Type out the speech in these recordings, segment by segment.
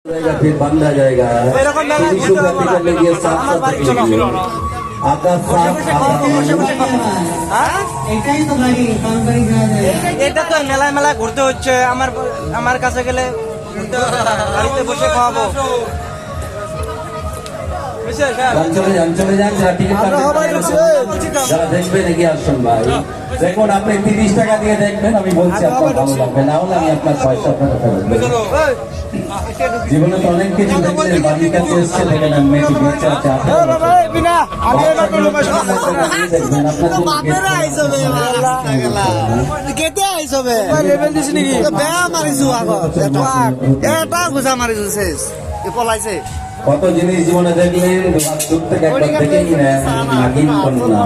जाएगा फिर बंद आ जाएगा। এটা তো মেলায় মেলায় ঘুরতে হচ্ছে। আমার কাছে গেলে গাড়িতে বসে খাওয়াবো। চলে যান যারা দেখবেন এগিয়ে আসুন ভাই। দেখুন আপনি 30 টাকা দিয়ে দেখবেন, আমি বলছি আপনার ভালো লাগবে, না হলে আমি আপনার পয়সা আপনার জীবনে তো অনেক কিছু দেখলেন, বাড়ির কাছে এসছে দেখেন মেয়েটি বেঁচে আছে। কত জিনিস জীবনে দেখলেন, দূর থেকে একবার দেখেই নাগিন কন্যা।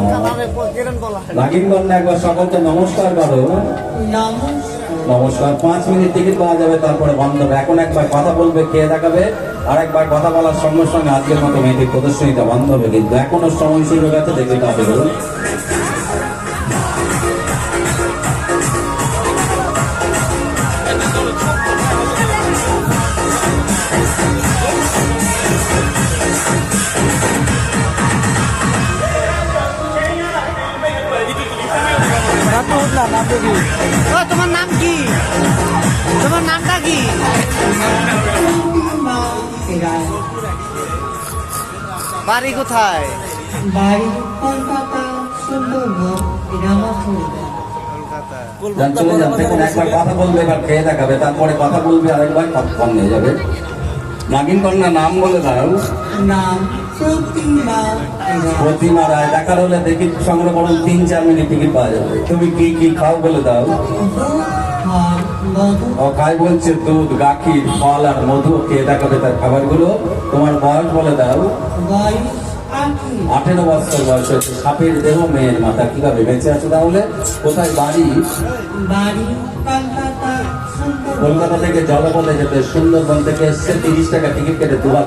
নাগিন কন্যা একবার সকলকে নমস্কার করো। নমস্কার। 5 মিনিট টিকিট পাওয়া যাবে, তারপরে বন্ধ হবে। এখন একবার কথা বলবে, খেয়ে দেখাবে, আর একবার কথা বলার সঙ্গে সঙ্গে আজকের মতো মেয়েটির প্রদর্শনীটা বন্ধ হবে। কিন্তু এখনো সময় শুরু হয়ে গেছে, দেখে কাজে বলুন। তোমার নাম কি? তোমার নামটা কি? বাড়ি কোথায়? বাড়ি কলকাতা, সুন্দরবন, রামাপুর। চলে যান, দেখুন একবার কথা বলবে, এবার খেয়ে দেখাবে, তারপরে কথা বলবে, আরেকবার কম নিয়ে যাবে। নাগিন কন্যা নাম বলে দাও। নাম প্রতিমা। প্রতিমা রায়। দেখার হলে দেখি সংগ্রহ করুন, 3-4 মিনিট টিকিট পাওয়া যাবে। তুমি কি কি খাও বলে দাও। ও খাই বলছে দুধ, গাখির, ফল আর মধু। খেয়ে দেখাবে তার খাবারগুলো। তোমার বয়স বলে দাও। 18 বছর বয়স হয়েছে। সাপের দেহ, মেয়ের মাথা। কিভাবে বেঁচে আছে তাহলে? কোথায় বাড়ি? বাড়ি কলকাতা, সুন্দরবন। কলকাতা থেকে জলপথে যেতে সুন্দরবন থেকে এসছে, 30 টাকা টিকিট কেটে দুবার